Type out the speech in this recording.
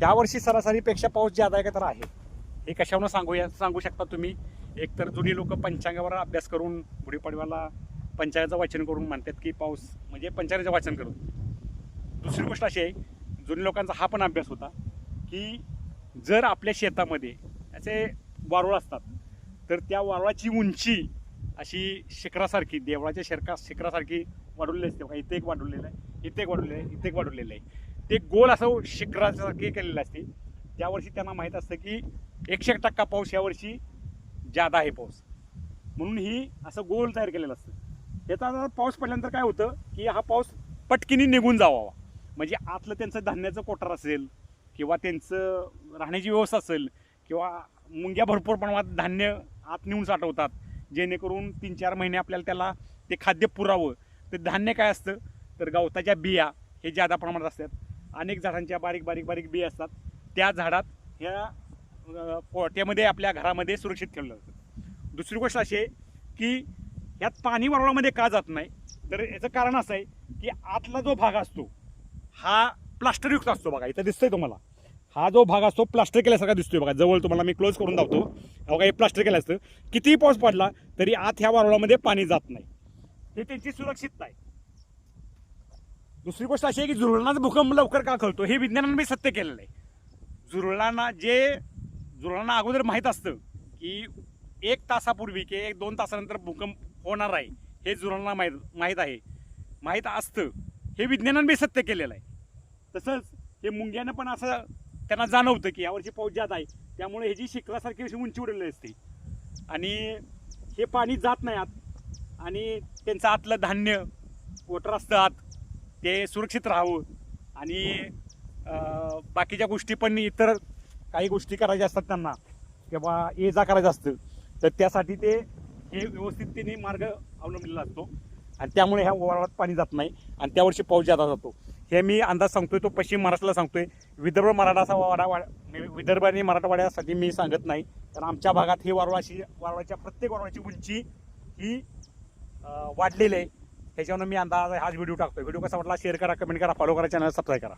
यावर्षी सरासरीपेक्षा पाऊस ज्यादा आहे का तर आहे. हे कशावरून सांगू शकता तुम्ही. एक तर जुनी लोक पंचांगावर अभ्यास करून गुढीपाडव्याला पंचांगाचं वाचन करून म्हणतात की पाऊस म्हणजे पंचांगाचं वाचन करून. दुसरी गोष्ट अशी आहे, जुनी लोकांचा हा पण अभ्यास होता की जर आपल्या शेतामध्ये असे वारुळ असतात तर त्या वारुळाची उंची अशी शिखरासारखी, देवळाच्या शिखरासारखी वाढवलेली असते बघा. इथे एक वाढवलेलं आहे, इथे एक वाढवलेलं आहे, इथे एक वाढवलेलं आहे. ते गोल असं शिखरासारखे केलेलं असते. त्यावर्षी त्यांना माहीत असतं की 100% पाऊस यावर्षी जादा आहे पाऊस, म्हणून ही असं गोल तयार केलेलं असतं. याचा पाऊस पडल्यानंतर काय होतं की हा पाऊस पटकिनी निघून जावा, म्हणजे आतलं त्यांचं धान्याचं कोठार असेल किंवा त्यांचं राहण्याची व्यवस्था असेल किंवा मुंग्या भरपूर प्रमाणात धान्य आत नेऊन साठवतात, जेणेकरून 3-4 महिने आपल्याला त्याला ते खाद्य पुरावं. तर धान्य काय असतं तर गवताच्या बिया हे जादा प्रमाणात असतात. अनेक झाडांच्या बारीक बारीक बारीक बिया असतात, त्या झाडात ह्या पोट्यामध्ये आपल्या घरामध्ये सुरक्षित ठेवलं जातं. दुसरी गोष्ट अशी आहे की ह्यात पाणी वारुळामध्ये का जात नाही, तर याचं कारण असं आहे की आतला जो भाग असतो हा प्लास्टरयुक्त असतो बघा. इथं दिसतोय तुम्हाला हा जो भाग असतो प्लास्टर केल्यासारखा दिसतोय बघा. जवळ तुम्हाला मी क्लोज करून दाखवतो बघा. हे प्लास्टर केलं असतं, कितीही पाऊस पडला तरी आत ह्या वारुळामध्ये पाणी जात नाही. हे त्यांची सुरक्षितता आहे. दुसरी गोष्ट अशी आहे की झुरळांचा भूकंप लवकर का कळतो हे विज्ञानाने मी सत्य केलेलं आहे. झुरळांना अगोदर माहीत असतं की 1 तासापूर्वी की 1-2 तासानंतर भूकंप होणार आहे, हे झुरळांना माहीत असतं. हे विज्ञानाने मी सत्य केलेलं आहे. तसंच हे मुंग्यानं पण असं त्यांना जाणवतं की यावर्षी पाऊस जात आहे, त्यामुळे ह्याची शिखरासारखी अशी उंची उडलेली असते आणि हे पाणी जात नाही आत आणि त्यांचं आतलं धान्य कोटर असतं आत, ते सुरक्षित राहावं आणि बाकीच्या गोष्टी पण इतर काही गोष्टी करायच्या असतात त्यांना किंवा ये जा करायचं असतं, तर त्यासाठी ते हे व्यवस्थिततेने मार्ग अवलंबलेला असतो आणि त्यामुळे ह्या वारुळात पाणी जात नाही आणि त्यावर्षी पाऊस जादा जातो. हे मी अंदाज सांगतोय, तो पश्चिम महाराष्ट्राला सांगतोय. विदर्भ आणि मराठवाड्यासाठी मी सांगत नाही, कारण आमच्या भागात ही प्रत्येक वारुळाची उंची ही वाढलेली आहे. त्याच्यावर मी अंदाज हाच व्हिडिओ टाकतोय. व्हिडिओ कसा वाटला शेअर करा, कमेंट करा, फॉलो करा, चॅनल सबस्क्राईब करा.